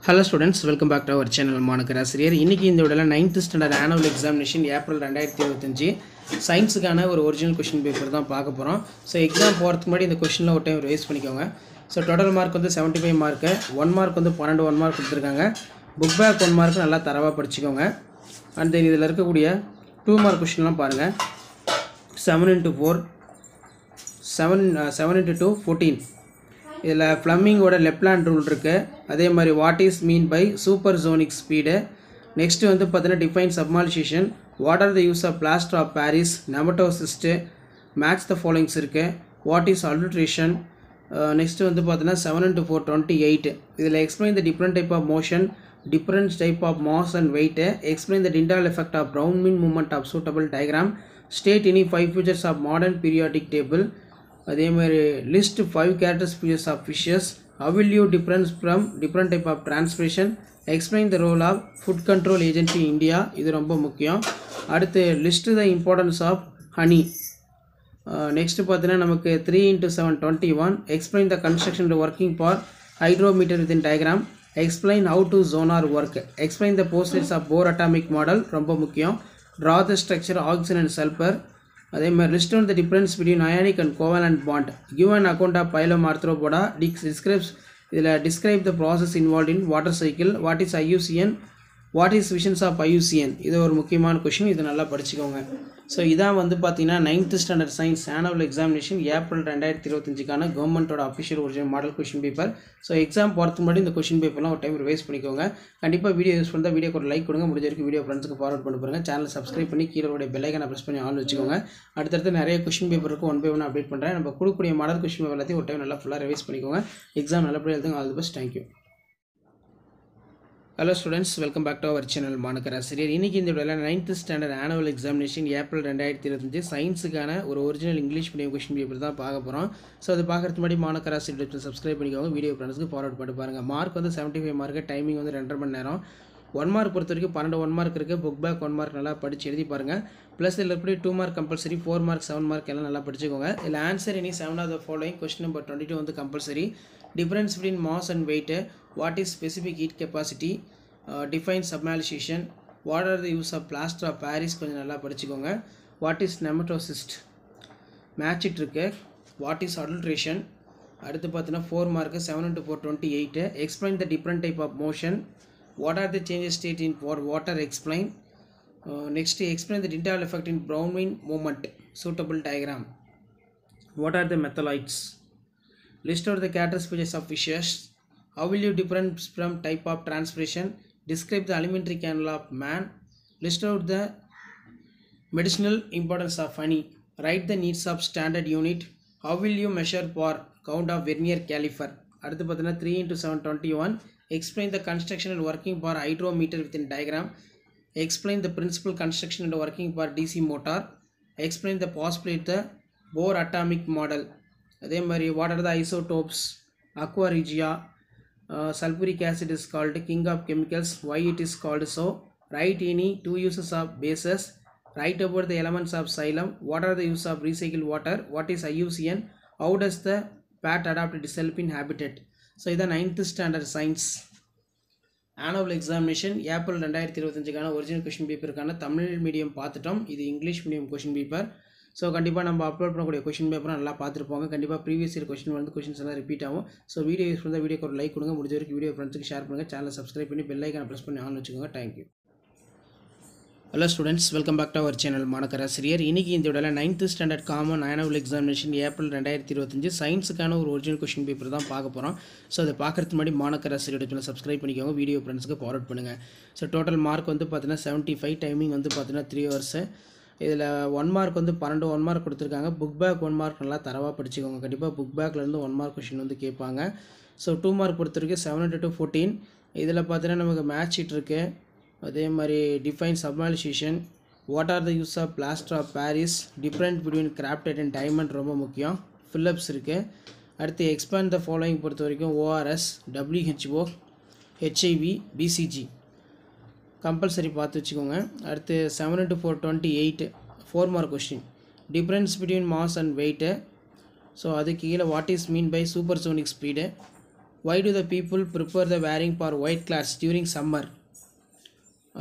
Hello students, welcome back to our channel மாணக்கராசிரியர். இன்னைக்கு இந்த வீடியோல 9th standard annual examination April 2025 சயின்ஸ்க்கான ஒரு ஒரிஜினல் क्वेश्चन பேப்பர் தான் பார்க்க போறோம். சோ எக்ஸாம் போறதுக்கு முன்னாடி இந்த क्वेश्चनல ஒரு டைம் ரிவைஸ் பண்ணிக்கோங்க. சோ டோட்டல் மார்க் வந்து 75 மார்க், 1 மார்க் வந்து 12 1 மார்க் கொடுத்திருக்காங்க. புக் பேக் 1 மார்க் நல்லா தரவா படிச்சுக்கோங்க. and then இதல இருக்க கூடிய 2 மார்க் क्वेश्चनலாம் பாருங்க. 7 into 4 7 into 2 14. இதில் ஃப்ளமிங்கோட லெப்லாண்ட் ரூல் இருக்குது. அதே மாதிரி what is mean by supersonic speed. Next வந்து பார்த்தீங்கன்னா define sublimation, what are the use of plaster of Paris, nematocyst, match the followings இருக்குது, வாட் இஸ் அல்ட்ரேஷன். நெக்ஸ்ட்டு வந்து பார்த்தீங்கன்னா 7 into 4 28. இதில் explain the different type of motion, different type of mass and weight, explain the Tyndall effect of Brownian movement of suitable diagram, state any 5 features of modern periodic table. அதே மாதிரி list 5 character species of fishes. How will you difference from different type of transpiration? Explain the role of food control agency in India. இது ரொம்ப முக்கியம். அடுத்து list the importance of honey. Next பார்த்தீங்கன்னா நமக்கு 3 into 7 21. Explain the construction and working for hydrometer within diagram. Explain how to sonar work. Explain the postulates of Bohr atomic model. ரொம்ப முக்கியம். Draw the structure oxygen and sulfur. அதே மாதிரி list on the difference between ionic and covalent bond. Give an account of phylum Arthropoda. Describe the process involved in water cycle. What is IUCN? What is visions of IUCN? இது ஒரு முக்கியமான question, இது நல்லா படிச்சுக்கோங்க. So இதான் வந்து பார்த்தீங்கன்னா 9th standard science annual examination April 2025க்கான கவர்மெண்ட்டோட official original model question paper. So exam போகிறதுக்கு முன்னாடி இந்த கொஸ்டின் பேப்பர்லாம் ஒரு டைம் ரிவைஸ் பண்ணிக்கோங்க. கண்டிப்பாக வீடியோ யூஸ் பண்ணால் வீடியோக்கு ஒரு லைக் கொடுங்க. முடிஞ்ச வரைக்கும் வீடியோ ஃப்ரெண்ட்ஸுக்கு ஃபார்வர்ட் பண்ணி பாருங்கள். சேனல் சப்ஸ்கிரைப் பண்ணி கீழே உடைய பெல் ஐகானை ப்ரெஸ் பண்ணி ஆன் வச்சுக்கோங்க. அடுத்தடுத்து நிறைய கொஸ்டின் பேப்பருக்கு ஒன் பை ஒன் அப்டேட் பண்ணுறேன். நம்ம கொடுக்கக்கூடிய மாடல் கொஸ்டின் பேப்பர் எல்லாத்தையும் ஒரு டைம் நல்லா ஃபுல்லாக ரிவைஸ் பண்ணிக்கோங்க. எக்ஸாம் நல்லபடியாக எழுதுங்க. All the best. Thank you. Hello students, welcome back to our channel மாணக்கராசிரியர். இன்னைக்கு இந்த வீடியோவில் 9th standard annual examination April 2025 சயின்ஸுக்கான ஒரு original English medium question paper தான் பார்க்க போகிறோம். ஸோ அது பார்க்கறதுக்கு முன்னாடி மாணக்கராசிரியர் சப்ஸ்கிரைப் பண்ணிக்கோங்க. வீடியோ ஃப்ரெண்ட்ஸ்க்கு ஃபார்வர்ட் பண்ணி பாருங்கள். மார்க் வந்து 75 மார்க்கு, டைமிங் வந்து 2.5 மணி நேரம். 1 மார்க் பொறுத்த வரைக்கும் 12 1 மார்க் இருக்குது. புக் பேக் 1 மார்க் நல்லா படித்து எழுதி பாருங்கள். ப்ளஸ் இதில் எப்படி 2 மார்க் கம்பல்சரி, 4 மார்க் 7 மார்க் எல்லாம் நல்லா படிச்சுக்கோங்க. இதில் answer any 7 of the following. Question number 22 வந்து compulsory. Difference between mass and weight, what is specific heat capacity, define sublimation, what are the use of plaster of Paris கொஞ்சம் நல்லா படிச்சுக்கோங்க. what is nematocist, match it இருக்கு. what is adulteration. அடுத்து பார்த்தீங்கன்னா 4 mark 7 into 4 28. explain the different type of motion, what are the changes state in for water, explain. next explain the Tyndall effect in Brownian movement suitable diagram. what are the metalloids. list out the character species of fishes. how will you difference from type of transpiration. describe the alimentary canal of man. list out the medicinal importance of honey. write the needs of standard unit. how will you measure for count of vernier caliper. அடுத்து பார்த்தீங்கன்னா 3 into 7 21. explain the construction and working for hydrometer within diagram. explain the principal construction and working for DC motor. explain the postulate the Bohr atomic model. அதே மாதிரி what are the isotopes, aqua regia. Sulfuric acid is called king of chemicals. why it is called so. write any 2 uses of bases. write about the elements of xylem. what are the use of recycled water. what is IUCN. how does the bat adapt itself in habitat. so இதான் 9th standard science annual examination April 2025க்கான original question பேப்பருக்கான Tamil medium பார்த்துட்டோம். இது English medium question paper. So கண்டிப்பாக நம்ம upload பண்ணக்கூடிய question பேப்பரை நல்லா பார்த்துருப்போங்க. கண்டிப்பாக ப்ரீவியஸ் இயர் கொஸ்டின் வந்து கொஸ்டின்ஸ் எல்லாம் ரிப்பீட் ஆகும். ஸோ வீடியோ யூஸ் பண்ணால் வீடியோக்கு ஒரு லைக் கொடுங்க. முடிஞ்ச வரைக்கும் வீடியோ ஃப்ரெண்ட்ஸுக்கு ஷேர் பண்ணுங்கள். சேனலை சப்ஸ்கிரைப் பண்ணி பெல் ஐகானை ப்ரெஸ் பண்ணி ஆன் வச்சுக்கோங்க. Thank you. Hello students, welcome back to our channel மாணக்கராசிரியர். இன்றைக்கி இந்த வீடியோவில் 9th standard common annual examination April 2025 சயின்ஸுக்கான ஒரு ஒரிஜினல் கொஸ்டின் பேப்பர் தான் பார்க்க போகிறோம். ஸோ அதை பார்க்குறதுக்கு முன்னாடி மாணக்கராசிரியர் சேனல் சப்ஸ்கிரைப் பண்ணிக்கோங்க. வீடியோ ஃப்ரெண்ட்ஸுக்கு ஃபார்வர்ட் பண்ணுங்கள். ஸோ டோட்டல் மார்க் வந்து பார்த்தீங்கன்னா 75, டைமிங் வந்து பார்த்தீங்கன்னா 3 hours. இதில் 1 மார்க் வந்து 12 1 மார்க் கொடுத்துருக்காங்க. புக் பேக் 1 மார்க் நல்லா தரவாக படிச்சுக்கோங்க. கண்டிப்பாக புக் பேக்லேருந்து 1 மார்க் கொஸ்டின் வந்து கேட்பாங்க. ஸோ 2 மார்க் பொறுத்த வரைக்கும் 7 into 14. இதில் பார்த்தீங்கன்னா நமக்கு மேட்ச் ஷீட் இருக்குது. அதே மாதிரி define sublimation, what are the use of plaster of Paris, different between graphite and diamond ரொம்ப முக்கியம். ஃபில்லப்ஸ் இருக்குது. அடுத்து எக்ஸ்பேண்ட் த ஃபாலோயிங் பொறுத்த வரைக்கும் ORS, WHO, HIV, BCG compulsory பார்த்து வச்சுக்கோங்க. அடுத்து 7 into 4 28 4 mark question. Difference between mass and weight. So அதுக்கு கீழே what is mean by supersonic speed. why do the people prefer the wearing for white clothes during summer?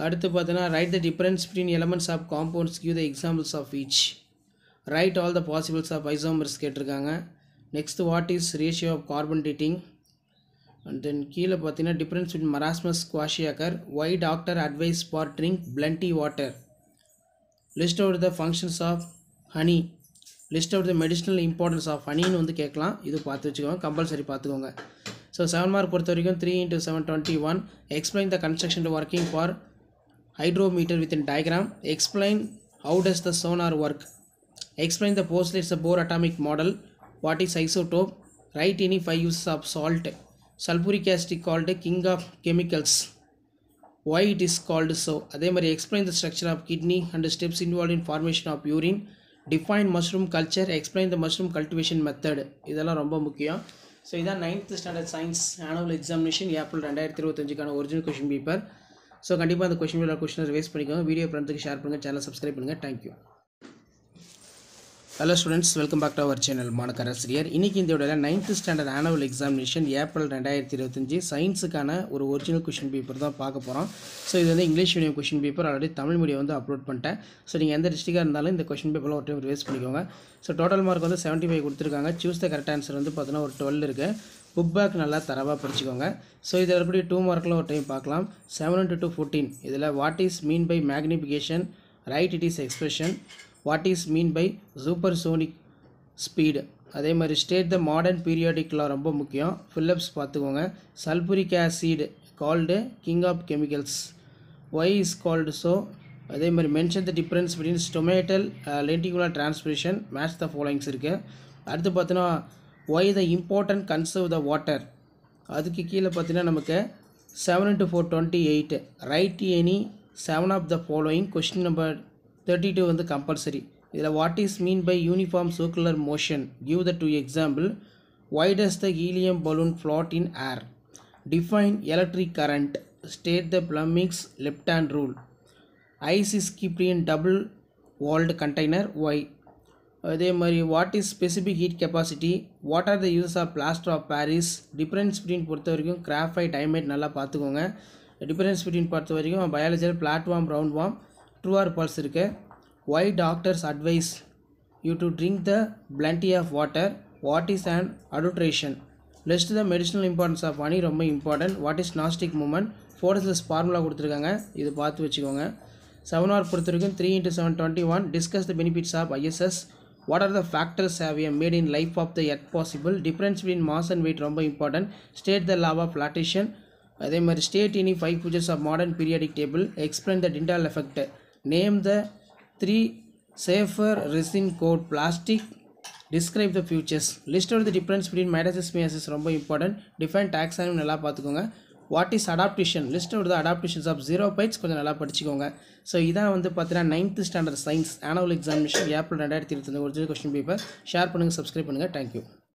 அடுத்து பார்த்தீங்கன்னா write the difference between elements of compounds, give the examples of each. Write all the possibles of isomers கேட்டிருக்காங்க. Next, what is ratio of carbon dating? And then கீழே பார்த்தீங்கன்னா difference between marasmus kwashiorkor, why doctor advice for drink plenty water. List out the functions of honey. List out the medicinal importance of honey னு வந்து கேட்கலாம். இது பார்த்து வச்சுக்கோங்க, compulsory பார்த்துக்கோங்க. So 7 mark பொறுத்த வரைக்கும் 3 × 7 21. Explain the construction to working for hydrometer within diagram. Explain how does the sonar work. Explain the postulates of Bohr atomic model. What is isotope? Write any 5 uses of salt. Sulfuric acid called king of chemicals. Why it is called so. அதே மாதிரி explain the structure of kidney and the steps involved in formation of urine. Define mushroom culture. Explain the mushroom cultivation method. இதெல்லாம் ரொம்ப முக்கியம். So இதான் 9th standard science annual examination April 2025க்கான original question paper. So கண்டிப்பாக அந்த கொஷினை revise பண்ணிக்கோங்க. Video ஃப்ரெண்ட்ஸுக்கு ஷேர் பண்ணுங்கள், சேனல் சப்ஸ்கிரைப் பண்ணுங்கள். Thank you. Hello students, welcome back to our channel மாணக்கராசிரியர். இன்றைக்கி இந்த வீடியோவில் 9th standard annual examination April 2025 சயின்ஸுக்கான ஒரு ஒரிஜினல் கொஷின் பேப்பர் தான் பார்க்க போகிறோம். ஸோ இது வந்து English medium question paper, already Tamil medium வந்து அப்லோட் பண்ணிட்டேன். ஸோ நீங்கள் எந்த டிஸ்ட்ரிக்டாக இருந்தாலும் இந்த கொஷின் பேப்பரில் ஒரு டைம் ரிவைஸ் பண்ணிக்கோங்க. ஸோ டோட்டல் மார்க் வந்து 75 கொடுத்துருக்காங்க. சூஸ் த கரெக்ட் ஆன்சர் வந்து பார்த்தீங்கன்னா ஒரு 12 இருக்குது. புக் பேக் நல்லா தரவாக படிச்சுக்கோங்க. ஸோ இதில் இருக்கக்கூடிய 2 மார்க்கில் ஒரு டைம் பார்க்கலாம். 7 × 2 14. இதில் what is mean by magnification, write it is expression. What is mean by supersonic speed. அதே மாதிரி state the modern periodic law ரொம்ப முக்கியம். ஃபிலிப்ஸ் பார்த்துக்கோங்க. Sulphuric acid called king of chemicals. Why is called so. அதே மாதிரி mention the difference between stomatal lenticular transpiration, match the followings இருக்குது. அடுத்து பார்த்தீங்கன்னா why the important conserve the water. அதுக்கு கீழே பார்த்தீங்கன்னா நமக்கு 7 × 4 28. Right any 7 of the following. Question number 32 வந்து கம்பல்சரி. இதில் what is mean by uniform circular motion, give the 2 example. Why does the helium balloon float in air. Define electric current. State the Fleming's left hand rule. Ice is kept in double walled container, why. அதே மாதிரி what is specific heat capacity. What are the uses of plaster of Paris. Difference between பொறுத்த வரைக்கும் graphite டைமைட் நல்லா பார்த்துக்கோங்க. Difference between பொறுத்த வரைக்கும் பயாலஜியில் flatworm roundworm true or false இருக்குது. Why doctors advise you to drink the plenty of water. What is an adulteration. List the medicinal importance of honey ரொம்ப important. What is Gnostic movement. Forceless formula கொடுத்துருக்காங்க, இது பார்த்து வச்சுக்கோங்க. 7 mark பொறுத்த வரைக்கும் 3 × 7 21. Discuss the benefits of ISS. What are the factors have you made in life of the earth possible. Difference between mass and weight ரொம்ப important. State the law of flotation. அதே மாதிரி state any 5 features of modern periodic table. Explain the Tyndall effect. Name the 3 safer resin coat plastic. Describe the futures. List out the difference between mitosis meiosis ரொம்ப important. Define taxonomy நல்லா பார்த்துக்கோங்க. What is adaptation. List out the adaptations of xerophytes கொஞ்சம் நல்லா படிச்சுக்கோங்க. So இதான் வந்து பார்த்தீங்கன்னா 9th standard science annual examination April 2025 original question paper. Share பண்ணுங்கள், சப்ஸ்கிரைப் பண்ணுங்கள். தேங்க்யூ.